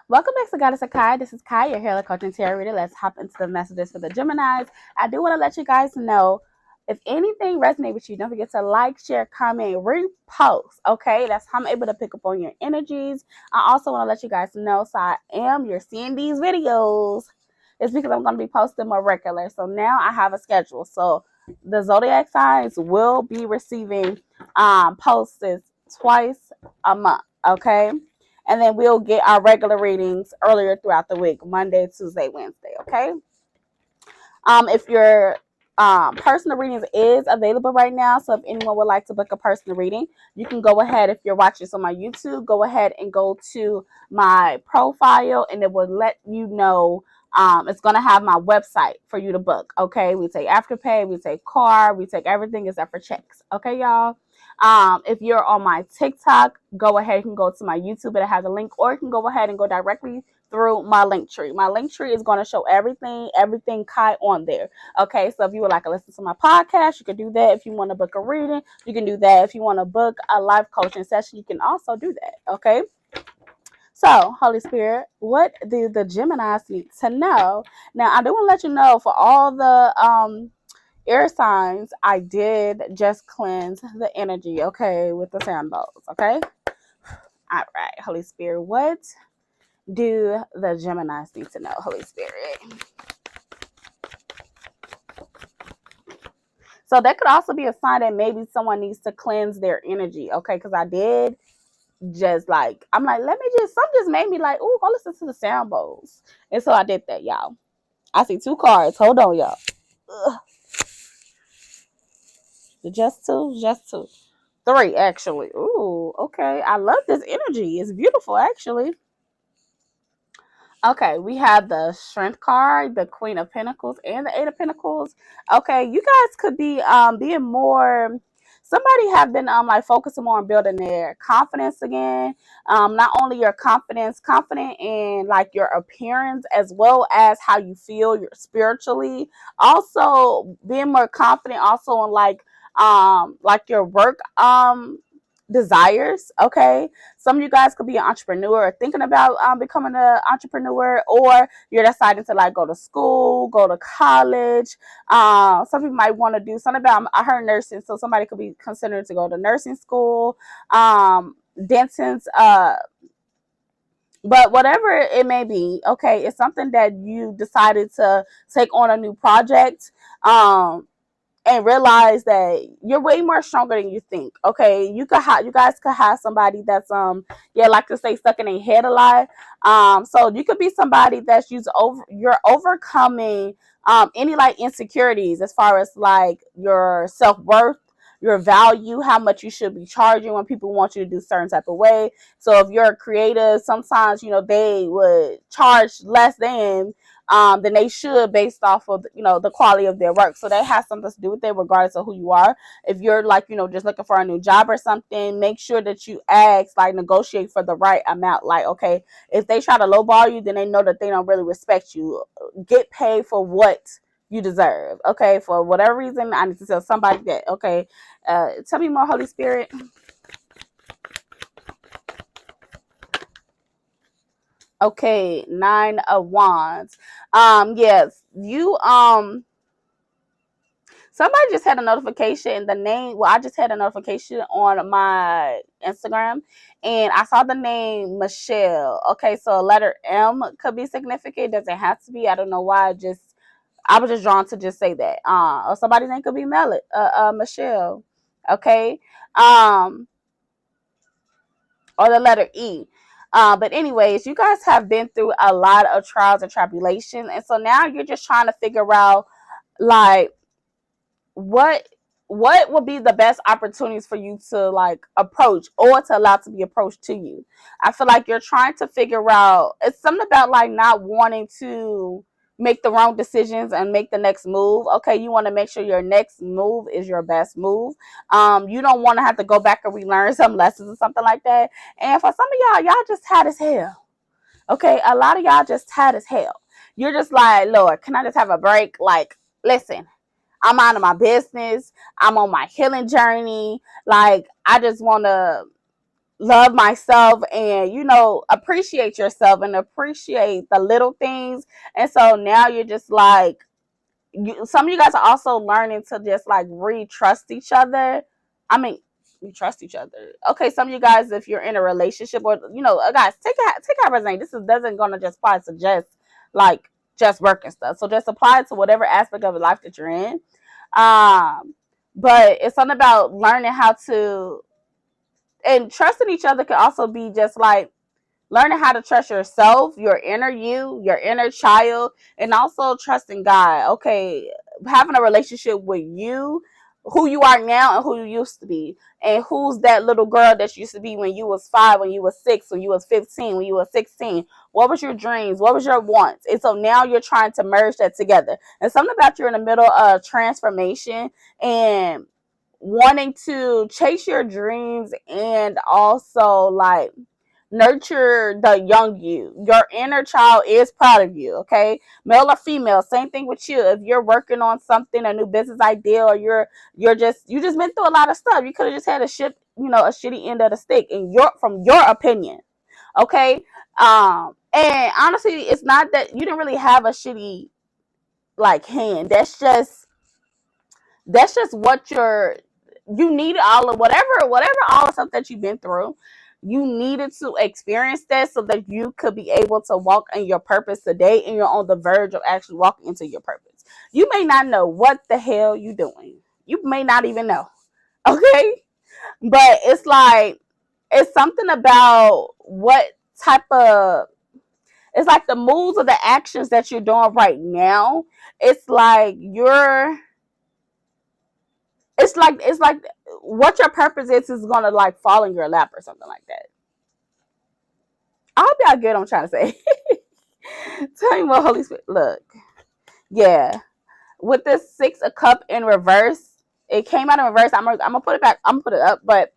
Welcome back to Guidance of Khi. This is Kai, your Healer Coach and Tarot Reader. Let's hop into the messages for the Geminis. I do want to let you guys know if anything resonates with you, don't forget to like, share, comment, repost. Okay, that's how I'm able to pick up on your energies. I also want to let you guys know, so you're seeing these videos. It's because I'm going to be posting more regular. So now I have a schedule. So the zodiac signs will be receiving posts twice a month. Okay, and then we'll get our regular readings earlier throughout the week, Monday, Tuesday, Wednesday. Okay. If your personal readings is available right now, so if anyone would like to book a personal reading, you can go ahead. If you're watching this on my YouTube, go ahead and go to my profile, and it will let you know. It's going to have my website for you to book. Okay, we take Afterpay, we take card, we take everything except for checks. Okay, y'all. If you're on my TikTok, go ahead. You can go to my YouTube. It has a link, or you can go ahead and go directly through my link tree. My link tree is going to show everything Kai on there. Okay, so if you would like to listen to my podcast, you can do that. If you want to book a reading, you can do that. If you want to book a live coaching session, you can also do that. Okay. So, Holy Spirit, what do the Geminis need to know? Now, I do want to let you know for all the air signs, I did just cleanse the energy, okay, with the sand bowls, okay? All right, Holy Spirit, what do the Geminis need to know, Holy Spirit? So that could also be a sign that maybe someone needs to cleanse their energy, okay? Because I did just like, I'm like, some just made me like, oh, go listen to the sound bowls. And so I did that, y'all. I see 2 cards. Hold on, y'all. Ugh. Just 2? Just 2. 3, actually. Ooh, okay. I love this energy. It's beautiful, actually. Okay, we have the Strength card, the Queen of Pentacles, and the Eight of Pentacles. Okay, you guys could be being more. Somebody have been like focusing more on building their confidence again. Not only your confident in like your appearance as well as how you feel spiritually. Also being more confident also in like your work desires. Okay, some of you guys could be an entrepreneur or thinking about becoming an entrepreneur, or you're deciding to like go to school, go to college. Some people might want to do something about, I heard nursing, so somebody could be considering to go to nursing school, dentists, but whatever it may be, okay, it's something that you decided to take on a new project. And realize that you're way more stronger than you think. Okay, you guys could have somebody that's like to say stuck in a head a lot. So you could be somebody that's you're overcoming any like insecurities as far as like your self-worth, your value, how much you should be charging when people want you to do certain type of way. So if you're a creative, sometimes they would charge less than they should based off of the quality of their work. So that has something to do with it, regardless of who you are. If you're like just looking for a new job or something, make sure that you negotiate for the right amount. Like, okay, if they try to lowball you, then they know that they don't really respect you. Get paid for what you deserve. Okay, for whatever reason, I need to tell somebody that. Okay, tell me more, Holy Spirit. Okay, 9 of Wands. Yes, you somebody just had a notification. The name, well, I just had a notification on my Instagram, and I saw the name Michelle. Okay, so letter M could be significant. Doesn't have to be. I don't know why. I was just drawn to just say that. Or somebody's name could be Michelle. Okay, or the letter E. But anyways, you guys have been through a lot of trials and tribulations, and so now you're just trying to figure out like what would be the best opportunities for you to like approach or to allow to be approached to you. I feel like you're trying to figure out, it's something about like not wanting to make the wrong decisions and make the next move. Okay, you want to make sure your next move is your best move. You don't want to have to go back and relearn some lessons or something like that. And for some of y'all just had as hell. Okay, a lot of y'all just had as hell. You're just like, Lord, can I just have a break? Like, listen, I'm out of my business. I'm on my healing journey. Like, I just want to love myself and, you know, appreciate yourself and appreciate the little things. And so now you're just like, some of you guys are also learning to just like re-trust each other. I mean, we trust each other. Okay, some of you guys, if you're in a relationship, or, you know, guys, take out resume. This doesn't gonna just apply to just like just work and stuff. So just apply it to whatever aspect of life that you're in. But it's something about learning how to, and trusting each other can also be just like learning how to trust yourself, your inner you, your inner child, and also trusting God. Okay, having a relationship with you, who you are now and who you used to be, and who's that little girl that you used to be when you was 5, when you was 6, when you was 15, when you was 16. What was your dreams? What was your wants? And so now you're trying to merge that together. And something about you're in the middle of transformation and wanting to chase your dreams and also like nurture the young you. Your inner child is proud of you, okay? Male or female, same thing with you. If you're working on something, a new business idea, or you just been through a lot of stuff, you could have just had a shitty end of the stick from your opinion, okay? And honestly, it's not that you didn't really have a shitty like hand. That's just what you needed, all of whatever all the stuff that you've been through. You needed to experience that so that you could be able to walk in your purpose today, and you're on the verge of actually walking into your purpose. You may not know what the hell you're doing. You may not even know. Okay? But it's like, it's something about what type of, it's like the moves or the actions that you're doing right now. It's like it's like what your purpose is gonna like fall in your lap or something like that. I hope y'all get what I'm trying to say. Tell me what Holy Spirit. Look, yeah, with this 6 of Cup in reverse, it came out in reverse. I'm gonna put it back. I'm gonna put it up, but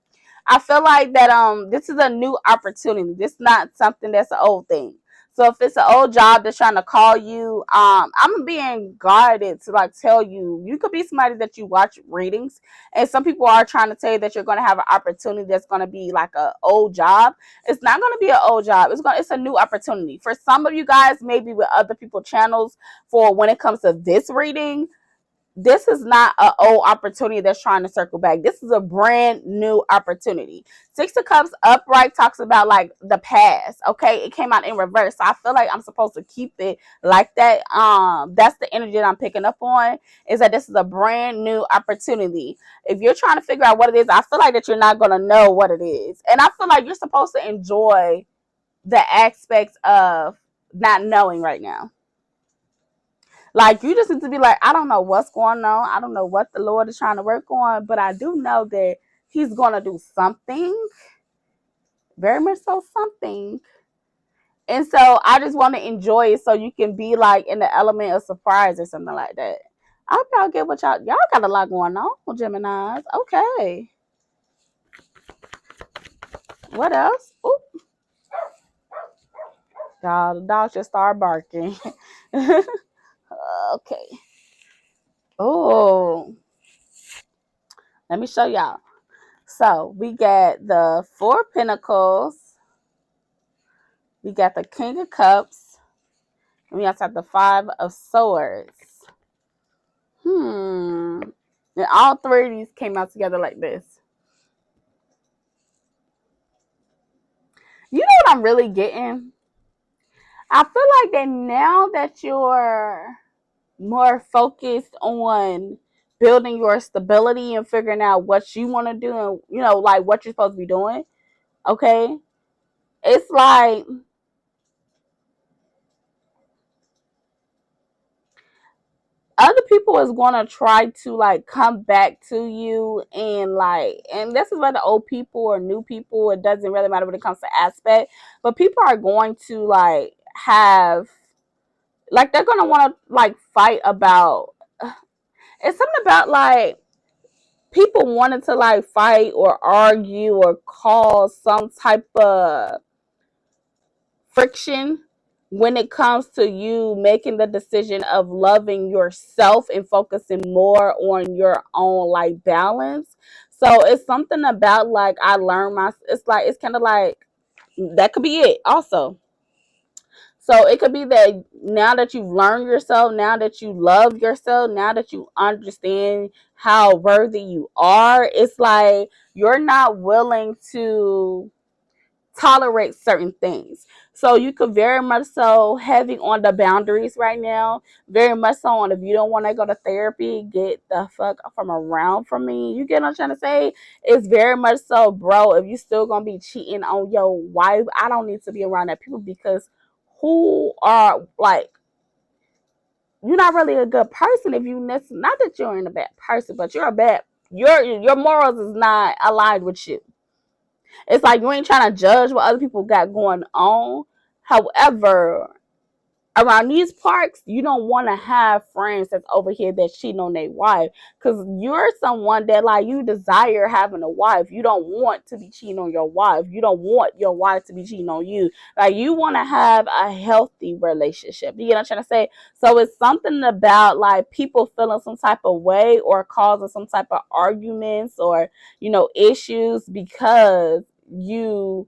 I feel like that this is a new opportunity. This is not something that's an old thing. So if it's an old job that's trying to call you, I'm being guided to like tell you, you could be somebody that you watch readings, and some people are trying to tell you that you're going to have an opportunity that's going to be like an old job. It's not going to be an old job. It's a new opportunity. For some of you guys, maybe with other people channels, for when it comes to this reading, this is not an old opportunity that's trying to circle back. This is a brand new opportunity. 6 of Cups upright talks about like the past. Okay, it came out in reverse, so I feel like I'm supposed to keep it like that. That's the energy that I'm picking up on, is that this is a brand new opportunity. If you're trying to figure out what it is, I feel like that you're not gonna know what it is, and I feel like you're supposed to enjoy the aspects of not knowing right now. Like, you just need to be like, I don't know what's going on. I don't know what the Lord is trying to work on, but I do know that He's going to do something, very much so something. And so I just want to enjoy it so you can be like in the element of surprise or something like that. I hope y'all get what y'all got a lot going on, Geminis. Okay. What else? Ooh. The dog just started barking. Okay. Oh, let me show y'all. So we got the 4 of Pentacles. We got the King of Cups. And we also have the 5 of Swords. And all 3 of these came out together like this. You know what I'm really getting? I feel like that now that you're more focused on building your stability and figuring out what you want to do and, you know, like what you're supposed to be doing, okay? It's like other people is going to try to like come back to you, and this is whether old people or new people, it doesn't really matter when it comes to aspect, but people are going to like have, like, they're going to want to like fight about, it's something about like people wanting to like fight or argue or cause some type of friction when it comes to you making the decision of loving yourself and focusing more on your own like balance. So it's something about like I learned it's kind of like that could be it also. So it could be that now that you've learned yourself, now that you love yourself, now that you understand how worthy you are, it's like you're not willing to tolerate certain things. So you could very much so heavy on the boundaries right now. Very much so on if you don't want to go to therapy, get the fuck from around from me. You get what I'm trying to say? It's very much so, bro, if you still gonna be cheating on your wife, I don't need to be around that people because who are like you're not really a good person if you not that you're in a bad person, but you're a bad your morals is not aligned with you. It's like you ain't trying to judge what other people got going on. However, around these parks, you don't want to have friends that's over here that's cheating on their wife. Because you're someone that, like, you desire having a wife. You don't want to be cheating on your wife. You don't want your wife to be cheating on you. Like, you want to have a healthy relationship. You get what I'm trying to say? So it's something about, like, people feeling some type of way or causing some type of arguments or, issues because you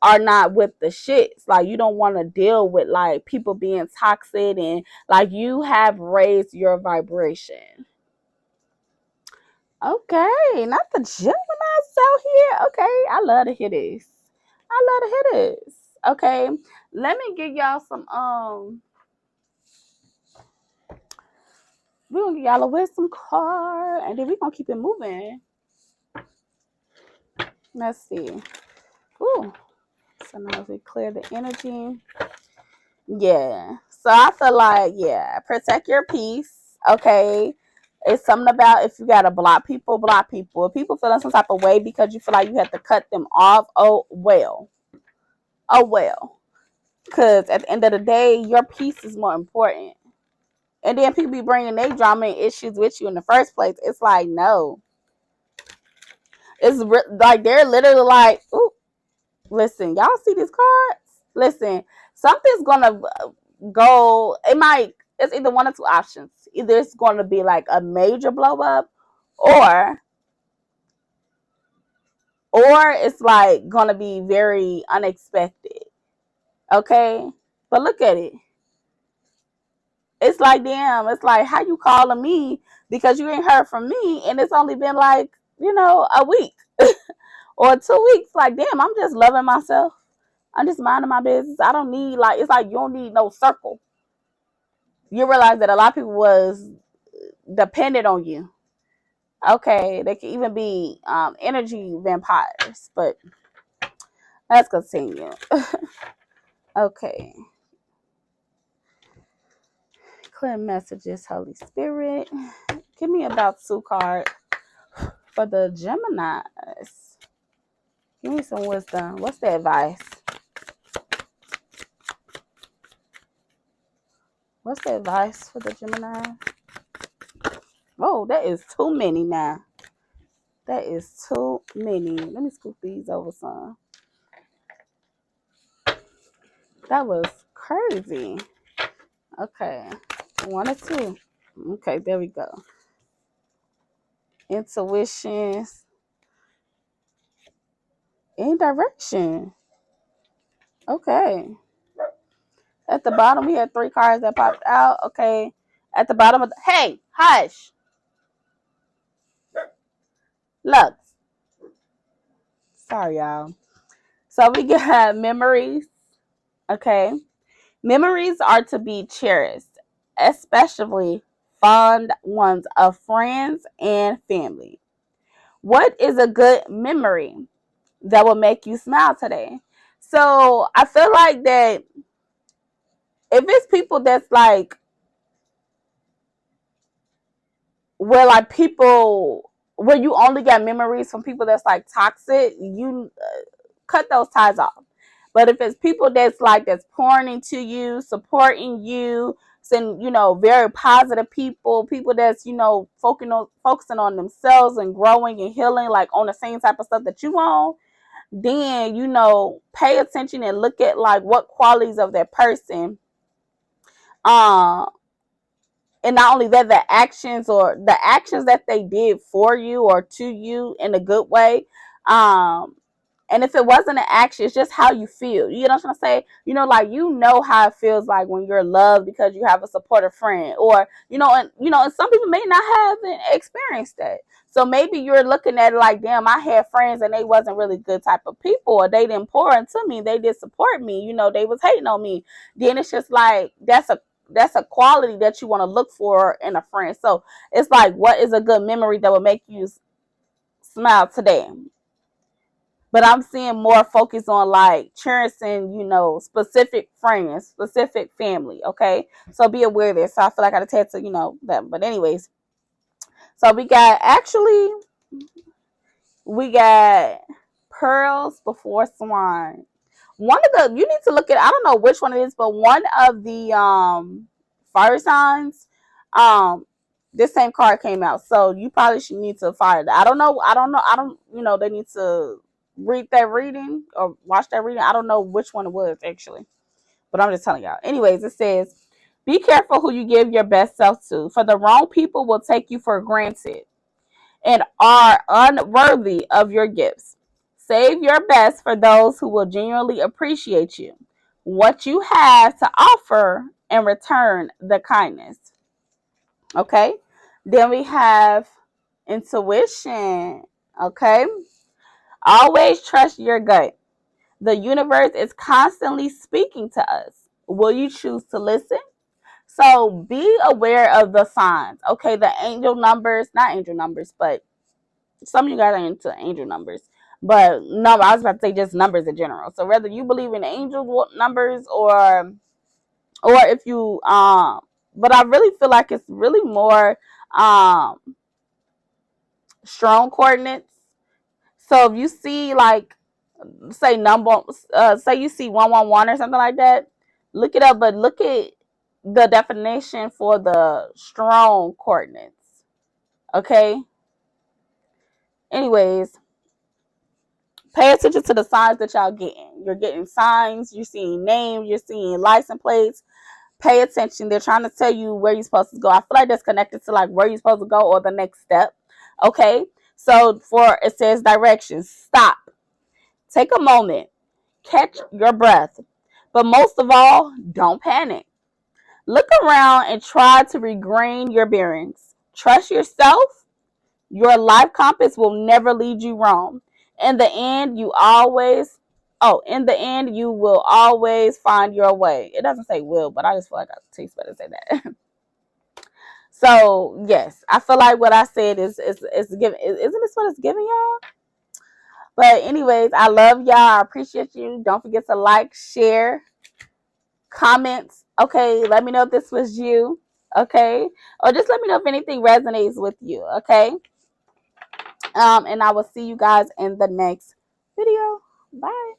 are not with the shits. Like you don't want to deal with like people being toxic and like you have raised your vibration. Okay, not the Gemini out here. Okay, I love to hear this. I love to hear this. Okay, let me give y'all some we're gonna give y'all a wisdom card and then we're gonna keep it moving. Let's see. Ooh. So now we clear the energy. Yeah. So I feel like, yeah, protect your peace. Okay. It's something about if you gotta block people, block people. If people feeling some type of way because you feel like you have to cut them off, oh well. Oh well. Cause at the end of the day, your peace is more important. And then people be bringing their drama and issues with you in the first place. It's like, no. It's like they're literally like, ooh, listen, y'all see these cards? Listen, something's gonna go. It's either one or two options. Either it's going to be like a major blow up, or it's like going to be very unexpected. Okay, but look at it. It's like, damn. It's like, how you calling me because you ain't heard from me, and it's only been like a week or 2 weeks. Like, damn, I'm just loving myself. I'm just minding my business. I don't need like it's like you don't need no circle. You realize that a lot of people was dependent on you. Okay, they can even be energy vampires, but let's continue. Okay. Clear messages, Holy Spirit. Give me about 2 cards for the Geminis. Give me some wisdom. What's the advice? What's the advice for the Gemini? Oh, that is too many now. That is too many. Let me scoop these over some. That was crazy. Okay. 1 or 2. Okay, there we go. Intuitions. In direction. Okay. At the bottom, we had 3 cards that popped out. Okay. At the bottom of hey, hush. Look. Sorry, y'all. So we got memories. Okay. Memories are to be cherished, especially fond ones of friends and family. What is a good memory that will make you smile today? So I feel like that if it's people that's like where you only get memories from people that's like toxic, you cut those ties off. But if it's people that's pouring into you, supporting you, and very positive people that's focusing on themselves and growing and healing, like on the same type of stuff that you want, then pay attention and look at like what qualities of that person and not only that, the actions that they did for you or to you in a good way. And if it wasn't an action, it's just how you feel. You know what I'm trying to say? Like, how it feels like when you're loved because you have a supportive friend, or and some people may not have experienced that. So maybe you're looking at it like, damn, I had friends and they wasn't really good type of people, or they didn't pour into me, they did support me, they was hating on me. Then it's just like, that's a quality that you want to look for in a friend. So it's like, what is a good memory that will make you smile today? But I'm seeing more focus on like cherishing, specific friends, specific family. Okay. So be aware of this. So I feel like I attach to, that. But anyways, so we got pearls before swine. One of the, you need to look at, I don't know which one it is, but one of the fire signs, this same card came out. So you probably should need to fire that. I don't know, they need to read that reading or watch that reading. I don't know which one it was actually, but I'm just telling y'all. Anyways, it says, be careful who you give your best self to, for the wrong people will take you for granted and are unworthy of your gifts. Save your best for those who will genuinely appreciate you, what you have to offer, and return the kindness. Okay? Then we have intuition. Okay? Always trust your gut. The universe is constantly speaking to us. Will you choose to listen? So be aware of the signs. Okay? The angel numbers, not angel numbers, but some of you guys are into angel numbers, but no, I was about to say just numbers in general. So whether you believe in angel numbers or if you but I really feel like it's really more strong coordinates. So if you see like, say say you see 111 or something like that, look it up, but look at the definition for the strong coordinates. Okay. Anyways, pay attention to the signs that y'all getting. You're getting signs, you're seeing names, you're seeing license plates. Pay attention. They're trying to tell you where you're supposed to go. I feel like that's connected to like where you're supposed to go or the next step. Okay. So it says directions. Stop. Take a moment. Catch your breath. But most of all, don't panic. Look around and try to regain your bearings. Trust yourself. Your life compass will never lead you wrong. In the end, you will always find your way. It doesn't say will, but I just feel like it tastes better to say that. So yes, I feel like what I said is giving. Isn't this what it's giving y'all? But anyways, I love y'all. I appreciate you. Don't forget to like, share, comments. Okay, let me know if this was you. Okay, or just let me know if anything resonates with you. Okay. And I will see you guys in the next video. Bye.